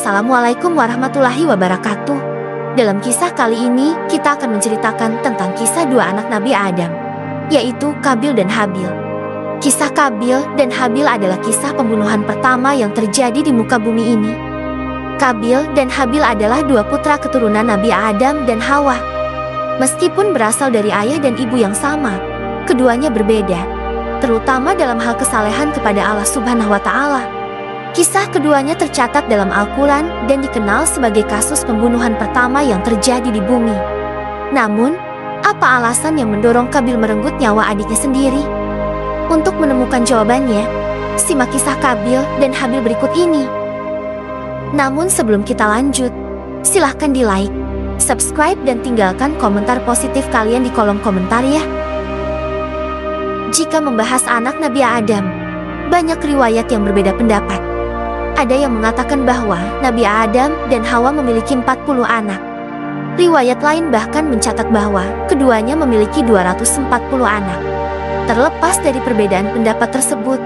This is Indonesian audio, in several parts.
Assalamualaikum warahmatullahi wabarakatuh. Dalam kisah kali ini, kita akan menceritakan tentang kisah dua anak Nabi Adam, yaitu Qabil dan Habil. Kisah Qabil dan Habil adalah kisah pembunuhan pertama yang terjadi di muka bumi ini. Qabil dan Habil adalah dua putra keturunan Nabi Adam dan Hawa. Meskipun berasal dari ayah dan ibu yang sama, keduanya berbeda, terutama dalam hal kesalehan kepada Allah Subhanahu wa Ta'ala. Kisah keduanya tercatat dalam Al-Quran dan dikenal sebagai kasus pembunuhan pertama yang terjadi di bumi. Namun, apa alasan yang mendorong Qabil merenggut nyawa adiknya sendiri? Untuk menemukan jawabannya, simak kisah Qabil dan Habil berikut ini. Namun sebelum kita lanjut, silahkan di-like, subscribe dan tinggalkan komentar positif kalian di kolom komentar ya. Jika membahas anak Nabi Adam, banyak riwayat yang berbeda pendapat. Ada yang mengatakan bahwa Nabi Adam dan Hawa memiliki 40 anak. Riwayat lain bahkan mencatat bahwa keduanya memiliki 240 anak. Terlepas dari perbedaan pendapat tersebut,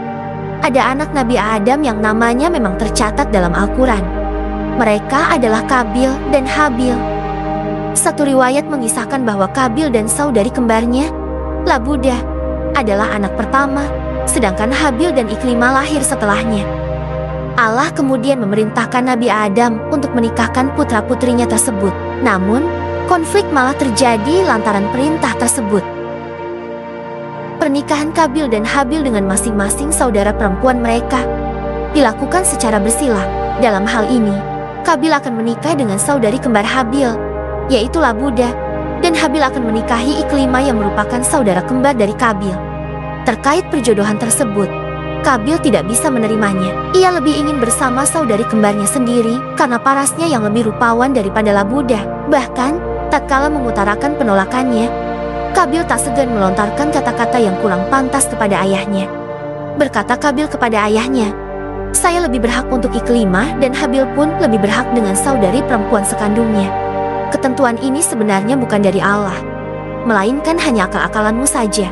ada anak Nabi Adam yang namanya memang tercatat dalam Al-Quran. Mereka adalah Qabil dan Habil. Satu riwayat mengisahkan bahwa Qabil dan saudari kembarnya, Labudah, adalah anak pertama, sedangkan Habil dan Iklimah lahir setelahnya. Allah kemudian memerintahkan Nabi Adam untuk menikahkan putra-putrinya tersebut. Namun, konflik malah terjadi lantaran perintah tersebut. Pernikahan Qabil dan Habil dengan masing-masing saudara perempuan mereka dilakukan secara bersila. Dalam hal ini, Qabil akan menikah dengan saudari kembar Habil, yaitu Labudah, dan Habil akan menikahi Iklimah yang merupakan saudara kembar dari Qabil. Terkait perjodohan tersebut, Qabil tidak bisa menerimanya. Ia lebih ingin bersama saudari kembarnya sendiri karena parasnya yang lebih rupawan daripada Labudah. Bahkan, tatkala mengutarakan penolakannya, Qabil tak segan melontarkan kata-kata yang kurang pantas kepada ayahnya. Berkata Qabil kepada ayahnya, "Saya lebih berhak untuk Iklimah dan Habil pun lebih berhak dengan saudari perempuan sekandungnya. Ketentuan ini sebenarnya bukan dari Allah, melainkan hanya akal-akalanmu saja."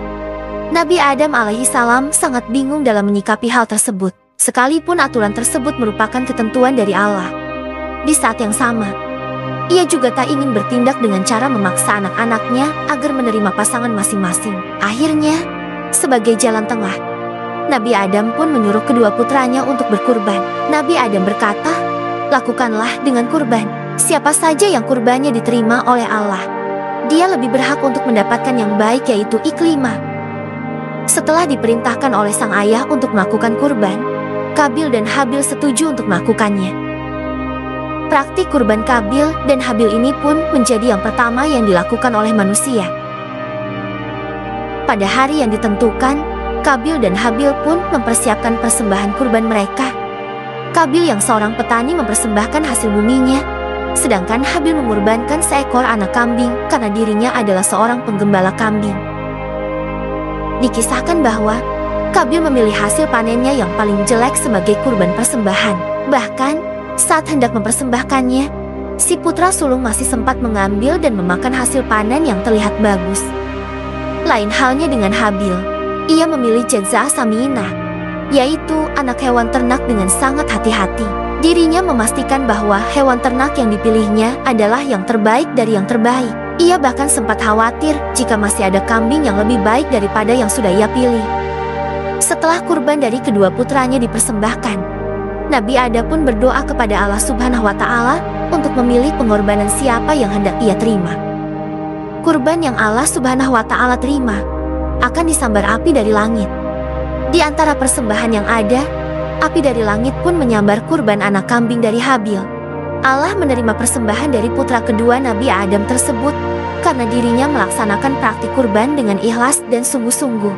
Nabi Adam alaihissalam sangat bingung dalam menyikapi hal tersebut, sekalipun aturan tersebut merupakan ketentuan dari Allah. Di saat yang sama, ia juga tak ingin bertindak dengan cara memaksa anak-anaknya agar menerima pasangan masing-masing. Akhirnya, sebagai jalan tengah, Nabi Adam pun menyuruh kedua putranya untuk berkurban. Nabi Adam berkata, "Lakukanlah dengan kurban. Siapa saja yang kurbannya diterima oleh Allah, dia lebih berhak untuk mendapatkan yang baik, yaitu Iklimah." Setelah diperintahkan oleh sang ayah untuk melakukan kurban, Qabil dan Habil setuju untuk melakukannya. Praktik kurban Qabil dan Habil ini pun menjadi yang pertama yang dilakukan oleh manusia. Pada hari yang ditentukan, Qabil dan Habil pun mempersiapkan persembahan kurban mereka. Qabil yang seorang petani mempersembahkan hasil buminya, sedangkan Habil mengorbankan seekor anak kambing karena dirinya adalah seorang penggembala kambing. Dikisahkan bahwa Qabil memilih hasil panennya yang paling jelek sebagai kurban persembahan. Bahkan, saat hendak mempersembahkannya, si putra sulung masih sempat mengambil dan memakan hasil panen yang terlihat bagus. Lain halnya dengan Habil, ia memilih jaza'ah saminah, yaitu anak hewan ternak dengan sangat hati-hati. Dirinya memastikan bahwa hewan ternak yang dipilihnya adalah yang terbaik dari yang terbaik. Ia bahkan sempat khawatir jika masih ada kambing yang lebih baik daripada yang sudah ia pilih. Setelah kurban dari kedua putranya dipersembahkan, Nabi Adam pun berdoa kepada Allah Subhanahu wa Ta'ala untuk memilih pengorbanan siapa yang hendak ia terima. Kurban yang Allah Subhanahu wa Ta'ala terima akan disambar api dari langit. Di antara persembahan yang ada, api dari langit pun menyambar kurban anak kambing dari Habil. Allah menerima persembahan dari putra kedua Nabi Adam tersebut karena dirinya melaksanakan praktik kurban dengan ikhlas dan sungguh-sungguh.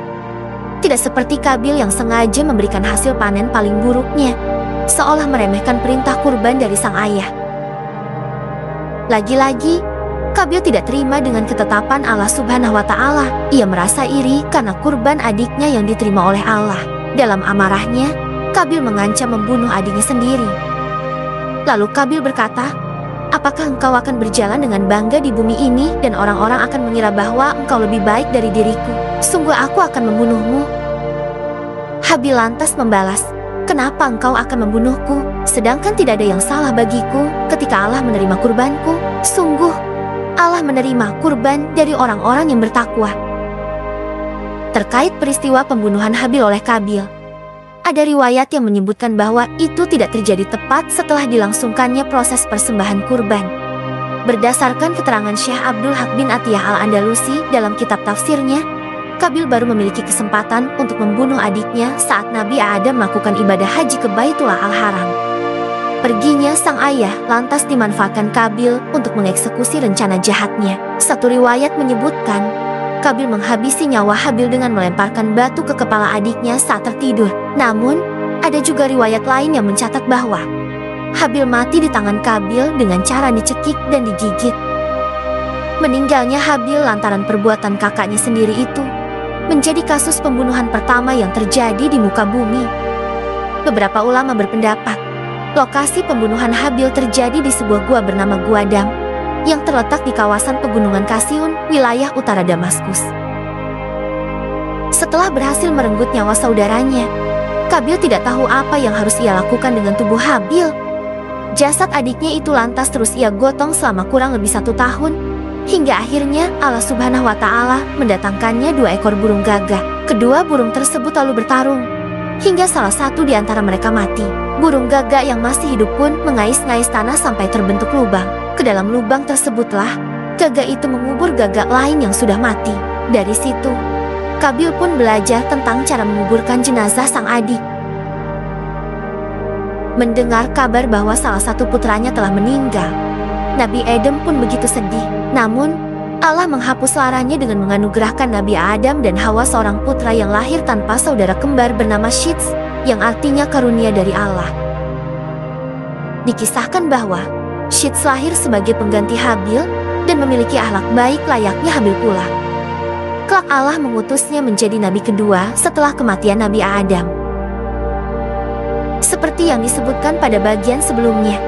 Tidak seperti Qabil yang sengaja memberikan hasil panen paling buruknya, seolah meremehkan perintah kurban dari sang ayah. Lagi-lagi, Qabil tidak terima dengan ketetapan Allah Subhanahu wa Ta'ala. Ia merasa iri karena kurban adiknya yang diterima oleh Allah. Dalam amarahnya, Qabil mengancam membunuh adiknya sendiri. Lalu Qabil berkata, "Apakah engkau akan berjalan dengan bangga di bumi ini dan orang-orang akan mengira bahwa engkau lebih baik dari diriku? Sungguh aku akan membunuhmu." Habil lantas membalas, Kenapa engkau akan membunuhku, sedangkan tidak ada yang salah bagiku ketika Allah menerima kurbanku? Sungguh, Allah menerima kurban dari orang-orang yang bertakwa. Terkait peristiwa pembunuhan Habil oleh Kabil, ada riwayat yang menyebutkan bahwa itu tidak terjadi tepat setelah dilangsungkannya proses persembahan kurban. Berdasarkan keterangan Syekh Abdul Haq bin Atiyah Al-Andalusi dalam kitab tafsirnya, Kabil baru memiliki kesempatan untuk membunuh adiknya saat Nabi Adam melakukan ibadah haji ke Baitullah Al-Haram. Perginya sang ayah lantas dimanfaatkan Kabil untuk mengeksekusi rencana jahatnya. Satu riwayat menyebutkan, Kabil menghabisi nyawa Habil dengan melemparkan batu ke kepala adiknya saat tertidur. Namun, ada juga riwayat lain yang mencatat bahwa Habil mati di tangan Kabil dengan cara dicekik dan digigit. Meninggalnya Habil lantaran perbuatan kakaknya sendiri itu menjadi kasus pembunuhan pertama yang terjadi di muka bumi. Beberapa ulama berpendapat, lokasi pembunuhan Habil terjadi di sebuah gua bernama Gua Dam, yang terletak di kawasan pegunungan Kasiun, wilayah utara Damaskus. Setelah berhasil merenggut nyawa saudaranya, Kabil tidak tahu apa yang harus ia lakukan dengan tubuh Habil. Jasad adiknya itu lantas terus ia gotong selama kurang lebih 1 tahun, hingga akhirnya Allah Subhanahu wa Ta'ala mendatangkannya 2 ekor burung gagak. Kedua burung tersebut lalu bertarung, hingga salah satu di antara mereka mati. Burung gagak yang masih hidup pun mengais-ngais tanah sampai terbentuk lubang. Ke dalam lubang tersebutlah gagak itu mengubur gagak lain yang sudah mati. Dari situ, Kabil pun belajar tentang cara menguburkan jenazah sang adik. Mendengar kabar bahwa salah satu putranya telah meninggal, Nabi Adam pun begitu sedih. Namun, Allah menghapus laranya dengan menganugerahkan Nabi Adam dan Hawa seorang putra yang lahir tanpa saudara kembar bernama Shits, yang artinya karunia dari Allah. Dikisahkan bahwa Shits lahir sebagai pengganti Habil dan memiliki akhlak baik layaknya Habil pula. Kelak Allah mengutusnya menjadi nabi kedua setelah kematian Nabi Adam. Seperti yang disebutkan pada bagian sebelumnya,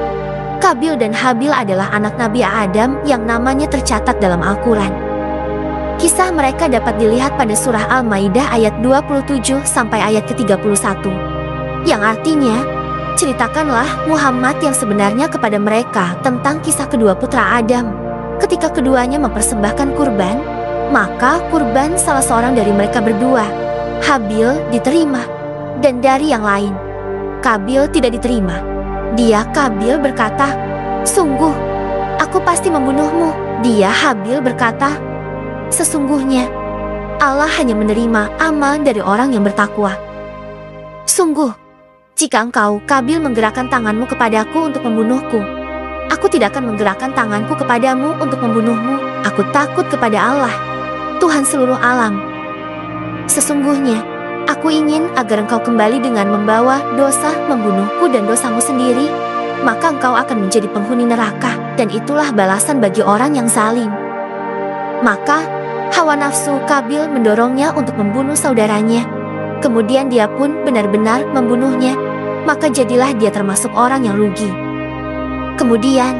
Kabil dan Habil adalah anak Nabi Adam yang namanya tercatat dalam Al-Quran. Kisah mereka dapat dilihat pada surah Al-Maidah ayat 27 sampai ayat ke-31. Yang artinya, ceritakanlah Muhammad yang sebenarnya kepada mereka tentang kisah kedua putra Adam. Ketika keduanya mempersembahkan kurban, maka kurban salah seorang dari mereka berdua, Habil, diterima, dan dari yang lain, Kabil tidak diterima. Dia, Kabil, berkata, "Sungguh, aku pasti membunuhmu." Dia, Habil, berkata, "Sesungguhnya, Allah hanya menerima amal dari orang yang bertakwa." Sungguh, jika engkau, Kabil, menggerakkan tanganmu kepadaku untuk membunuhku, aku tidak akan menggerakkan tanganku kepadamu untuk membunuhmu. Aku takut kepada Allah, Tuhan seluruh alam. Sesungguhnya, aku ingin agar engkau kembali dengan membawa dosa membunuhku dan dosamu sendiri, maka engkau akan menjadi penghuni neraka, dan itulah balasan bagi orang yang zalim. Maka, hawa nafsu Kabil mendorongnya untuk membunuh saudaranya. Kemudian dia pun benar-benar membunuhnya, maka jadilah dia termasuk orang yang rugi. Kemudian,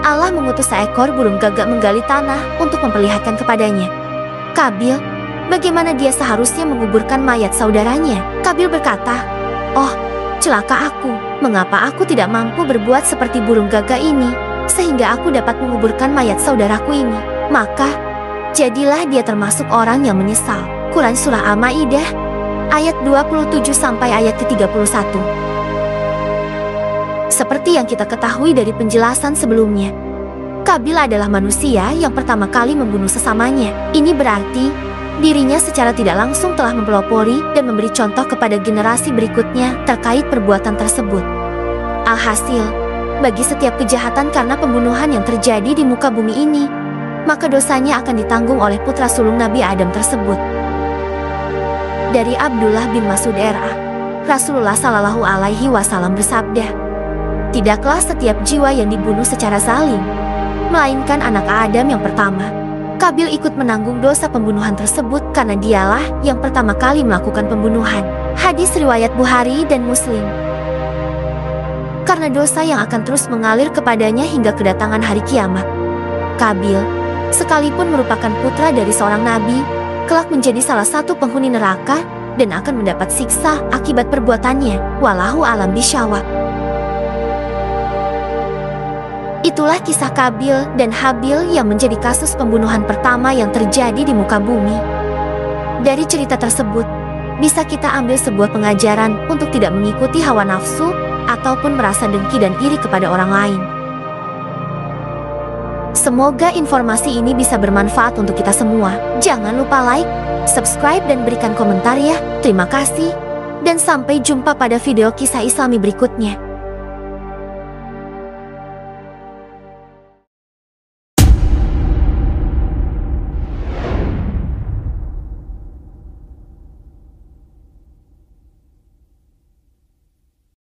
Allah mengutus seekor burung gagak menggali tanah untuk memperlihatkan kepadanya, "Kabil, bagaimana dia seharusnya menguburkan mayat saudaranya?" Kabil berkata, "Oh, celaka aku, mengapa aku tidak mampu berbuat seperti burung gagak ini, sehingga aku dapat menguburkan mayat saudaraku ini?" Maka, jadilah dia termasuk orang yang menyesal. Quran Surah Al-Maidah, ayat 27 sampai ayat ke-31. Seperti yang kita ketahui dari penjelasan sebelumnya, Kabil adalah manusia yang pertama kali membunuh sesamanya. Ini berarti dirinya secara tidak langsung telah mempelopori dan memberi contoh kepada generasi berikutnya terkait perbuatan tersebut. Alhasil, bagi setiap kejahatan karena pembunuhan yang terjadi di muka bumi ini, maka dosanya akan ditanggung oleh putra sulung Nabi Adam tersebut. Dari Abdullah bin Mas'ud R.A., Rasulullah Shallallahu Alaihi Wasallam bersabda, "Tidaklah setiap jiwa yang dibunuh secara zalim, melainkan anak Adam yang pertama." Kabil ikut menanggung dosa pembunuhan tersebut karena dialah yang pertama kali melakukan pembunuhan. Hadis riwayat Bukhari dan Muslim. Karena dosa yang akan terus mengalir kepadanya hingga kedatangan hari kiamat, Kabil, sekalipun merupakan putra dari seorang nabi, kelak menjadi salah satu penghuni neraka dan akan mendapat siksa akibat perbuatannya. Wallahu a'lam bishawab. Itulah kisah Kabil dan Habil yang menjadi kasus pembunuhan pertama yang terjadi di muka bumi. Dari cerita tersebut, bisa kita ambil sebuah pengajaran untuk tidak mengikuti hawa nafsu ataupun merasa dengki dan iri kepada orang lain. Semoga informasi ini bisa bermanfaat untuk kita semua. Jangan lupa like, subscribe, dan berikan komentar ya. Terima kasih, dan sampai jumpa pada video kisah Islami berikutnya.